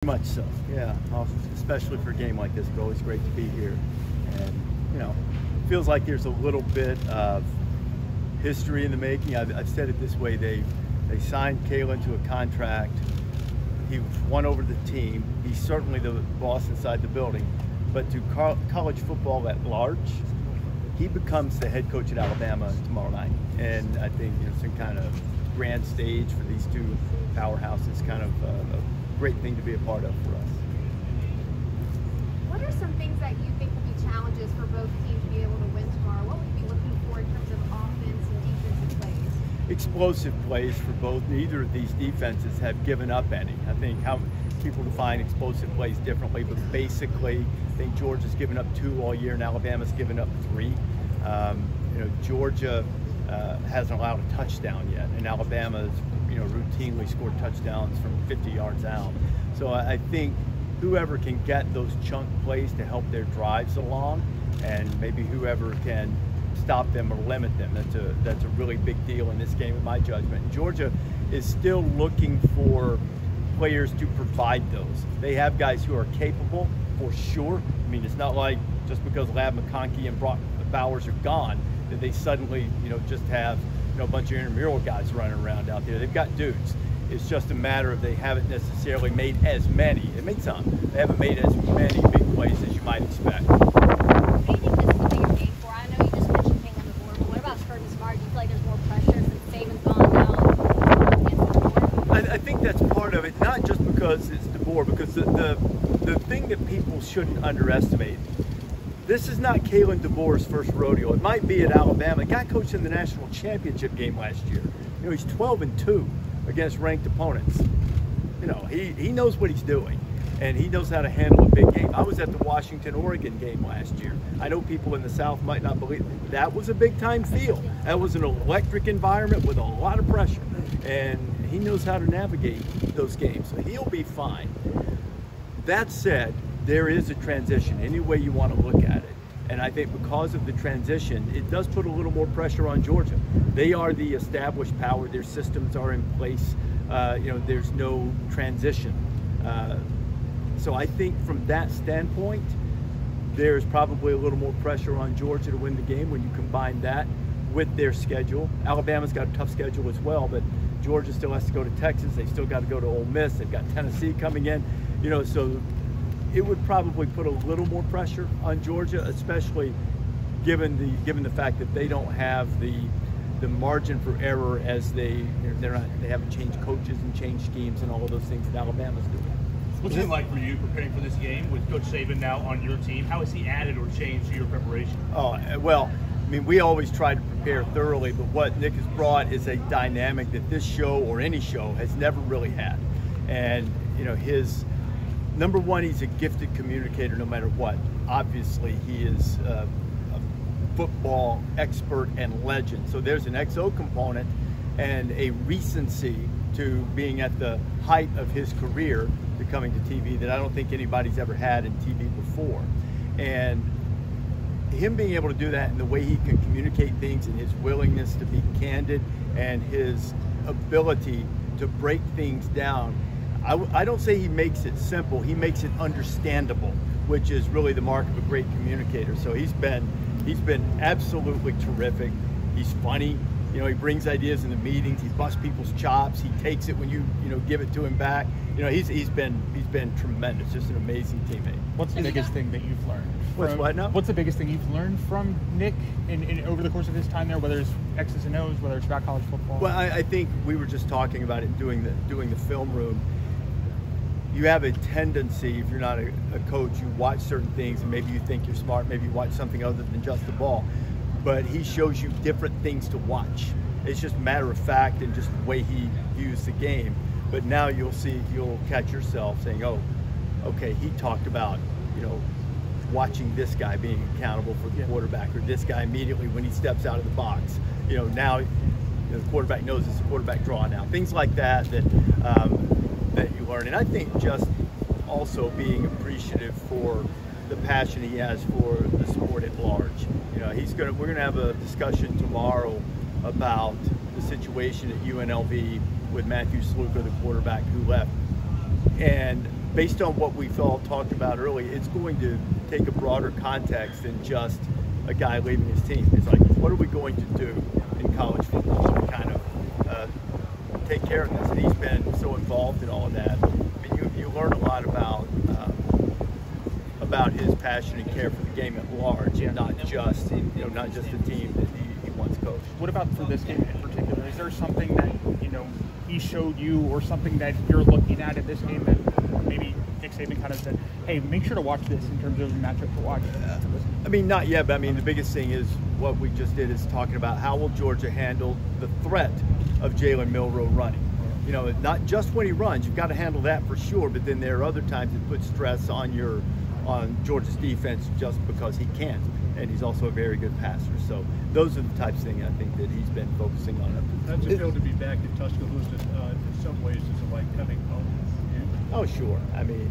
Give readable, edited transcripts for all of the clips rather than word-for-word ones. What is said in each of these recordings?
Much so, yeah. Especially for a game like this, it's always great to be here. And, you know, it feels like there's a little bit of history in the making. I've said it this way, they signed Kalen to a contract. He won over the team. He's certainly the boss inside the building. But to college football at large, he becomes the head coach at Alabama tomorrow night. And I think some kind of grand stage for these two powerhouses, kind of a great thing to be a part of for us. What are some things that you think will be challenges for both teams to be able to win tomorrow? What would you be looking for in terms of offense and defensive plays? Explosive plays for both. Neither of these defenses have given up any. I think how people define explosive plays differently, but basically, I think Georgia's given up 2 all year, and Alabama's given up 3. Georgia hasn't allowed a touchdown yet, and Alabama's routinely scored touchdowns from 50 yards out. So I think whoever can get those chunk plays to help their drives along, and maybe whoever can stop them or limit them, that's a really big deal in this game in my judgment. And Georgia is still looking for players to provide those. They have guys who are capable, for sure. I mean, it's not like just because Lab McConkey and Brock Bowers are gone that they suddenly just have a bunch of intramural guys running around out there. They've got dudes. It's just a matter of they haven't necessarily made as many. They made some. They haven't made as many big plays as you might expect. Who do you think this is the bigger game for? I know you just mentioned King on the board, but what about Sturt and Smart? Do you feel like there's more pressure since Saban's gone now against the board? I think that's part of it, not just because it's DeBoer, because the thing that people shouldn't underestimate, this is not Kalen DeBoer's first rodeo. It might be at Alabama. The guy coached in the national championship game last year. He's 12-2 against ranked opponents. He knows what he's doing, and he knows how to handle a big game. I was at the Washington-Oregon game last year. I know people in the South might not believe it. That was a big-time field. That was an electric environment with a lot of pressure, and he knows how to navigate those games, so he'll be fine. That said, there is a transition, any way you want to look at it. And I think because of the transition, it does put a little more pressure on Georgia. They are the established power. Their systems are in place. There's no transition. So I think from that standpoint, there's probably a little more pressure on Georgia to win the game when you combine that with their schedule. Alabama's got a tough schedule as well, but Georgia still has to go to Texas. They still got to go to Ole Miss. They've got Tennessee coming in. So it would probably put a little more pressure on Georgia, especially given the fact that they don't have the margin for error as they haven't changed coaches and changed schemes and all of those things that Alabama's doing. What's it like for you preparing for this game with Coach Saban now on your team? How has he added or changed to your preparation? Oh, well, I mean, we always try to prepare thoroughly, but what Nick has brought is a dynamic that this show or any show has never really had. And his number one, he's a gifted communicator no matter what. Obviously, he is a football expert and legend. So there's an XO component and a recency to being at the height of his career to coming to TV that I don't think anybody's ever had in TV before. And him being able to do that and the way he can communicate things and his willingness to be candid and his ability to break things down, I don't say he makes it simple, he makes it understandable, which is really the mark of a great communicator. So he's been absolutely terrific. He's funny. He brings ideas in the meetings. He busts people's chops. He takes it when you give it to him back. He's been tremendous. Just an amazing teammate. What's the biggest thing that you've learned? What's the biggest thing you've learned from Nick in over the course of his time there, whether it's X's and O's, whether it's about college football? Well, I think we were just talking about it doing the film room. You have a tendency, if you're not a coach, you watch certain things and maybe you think you're smart, maybe you watch something other than just the ball. But he shows you different things to watch. It's just matter of fact and just the way he views the game. But now you'll catch yourself saying, oh, okay, he talked about, watching this guy being accountable for the quarterback, or this guy immediately when he steps out of the box. Now the quarterback knows it's a quarterback draw now. Things like that you learn. And I think just also being appreciative for the passion he has for the sport at large. We're gonna have a discussion tomorrow about the situation at UNLV with Matthew Sluka, the quarterback who left. And based on what we've all talked about earlier, it's going to take a broader context than just a guy leaving his team. It's like, what are we going to do in college football to kind of take care of this? And he's been so involved in all of that. I mean, you learn a lot about his passion and care for the game at large, and not just the team that he once coached. What about for this game in particular? Is there something that he showed you, or something that you're looking at in this game that maybe Nick Saban kind of said, hey, make sure to watch this in terms of the matchup to watch? I mean, not yet, but I mean, the biggest thing is what we just did is talking about how will Georgia handle the threat of Jalen Milroe running. Not just when he runs, you've got to handle that for sure, but then there are other times it puts stress on Georgia's defense just because he can't, and he's also a very good passer. So those are the types of things I think that he's been focusing on. How's it feel to be back in Tuscaloosa? In some ways, is it like coming home? Oh, sure. I mean,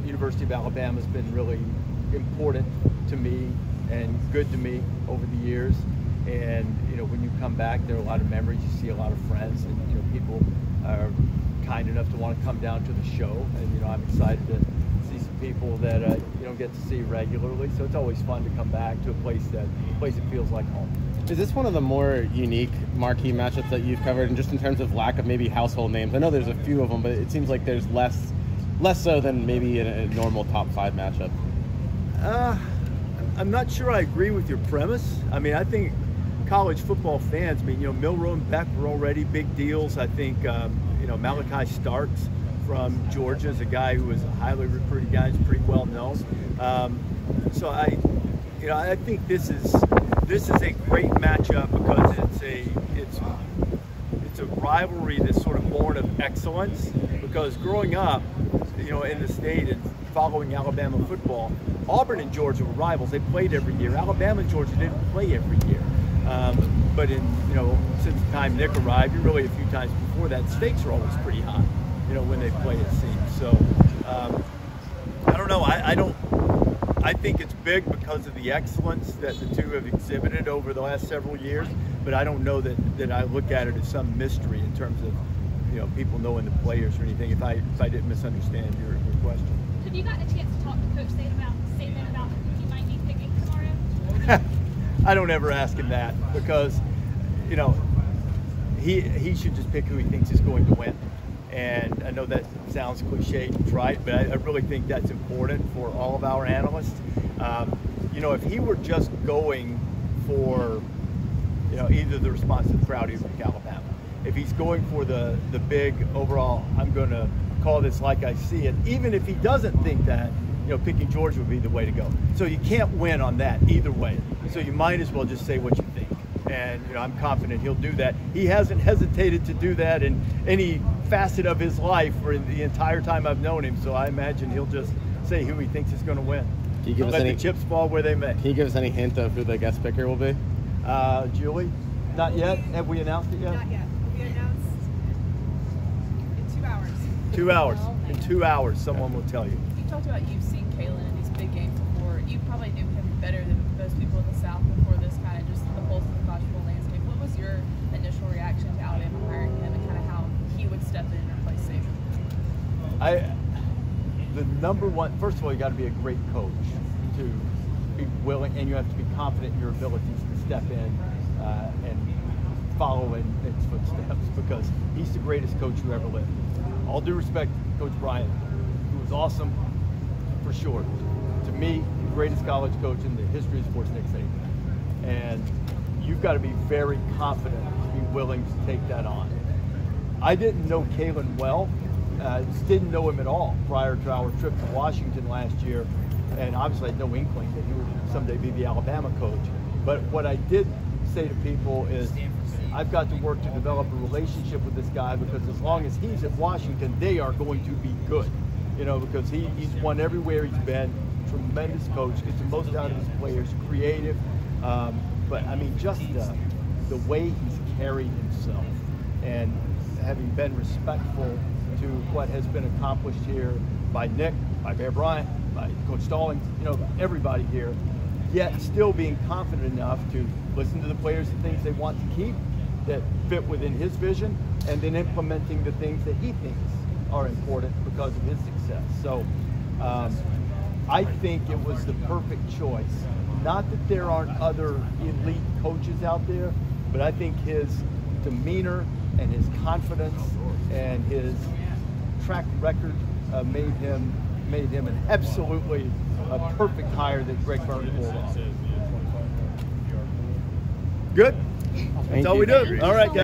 University of Alabama has been really important to me and good to me over the years. And when you come back, there are a lot of memories. You see a lot of friends, and people are kind enough to want to come down to the show. And I'm excited to see some people that you don't get to see regularly. So it's always fun to come back to a place that feels like home. Is this one of the more unique marquee matchups that you've covered, and just in terms of lack of maybe household names? I know there's a few of them, but it seems like there's less so than maybe a normal top 5 matchup. I'm not sure I agree with your premise. I mean, I think college football fans, Milroe and Beck were already big deals. I think, Malachi Starks from Georgia is a guy who was a highly recruited guy. He's pretty well known. So I think this is a great matchup because it's a rivalry that's sort of born of excellence. Because growing up, in the state and following Alabama football, Auburn and Georgia were rivals. They played every year. Alabama and Georgia didn't play every year. But since the time Nick arrived, really a few times before that, stakes are always pretty high, when they play, it seems. So, I don't know. I think it's big because of the excellence that the two have exhibited over the last several years, but I don't know that I look at it as some mystery in terms of, people knowing the players or anything, if I didn't misunderstand your question. Have you gotten a chance to talk to Coach Saban about who he might be picking tomorrow? I don't ever ask him that because, he should just pick who he thinks is going to win. And I know that sounds cliche and trite, but I really think that's important for all of our analysts. If he were just going for, either the response to the crowd, either pick Alabama. If he's going for the big overall, I'm going to call this like I see it, even if he doesn't think that, picking Georgia would be the way to go. So you can't win on that either way. So you might as well just say what you think. And I'm confident he'll do that. He hasn't hesitated to do that in any facet of his life for the entire time I've known him. So I imagine he'll just say who he thinks is going to win. Can you give us let the chips fall where they may. Can you give us any hint of who the guest picker will be? Julie? Not yet? Have we announced it yet? Not yet. We announced in 2 hours. 2 hours. In 2 hours, someone will tell you. You talked about you've seen Kalen in these big games before. You probably knew him better than most people in the South before this kind of just the pulse of the college football landscape. What was your initial reaction to Alabama hiring him and kind of how he would step in and replace Saban? The number one, first of all, you got to be a great coach to be willing, and you have to be confident in your abilities to step in and follow in his footsteps, because he's the greatest coach who ever lived. All due respect to Coach Bryant, who was awesome for sure. To me, the greatest college coach in the history of sports, Nick Saban. And you've got to be very confident to be willing to take that on. I didn't know Kalen well. Didn't know him at all prior to our trip to Washington last year, and obviously I had no inkling that he would someday be the Alabama coach. But what I did say to people is I've got to work to develop a relationship with this guy, because as long as he's at Washington, they are going to be good. Because he's won everywhere he's been, tremendous coach, gets the most out of his players, creative. But I mean, just the way he's carried himself, and having been respectful to what has been accomplished here by Nick, by Bear Bryant, by Coach Stallings, everybody here, yet still being confident enough to listen to the players and things they want to keep that fit within his vision, and then implementing the things that he thinks are important because of his success. So I think it was the perfect choice. Not that there aren't other elite coaches out there, but I think his demeanor and his confidence and his track record made him an absolutely perfect hire that Greg Byrne pulled off. Good. That's all we do. All right, guys.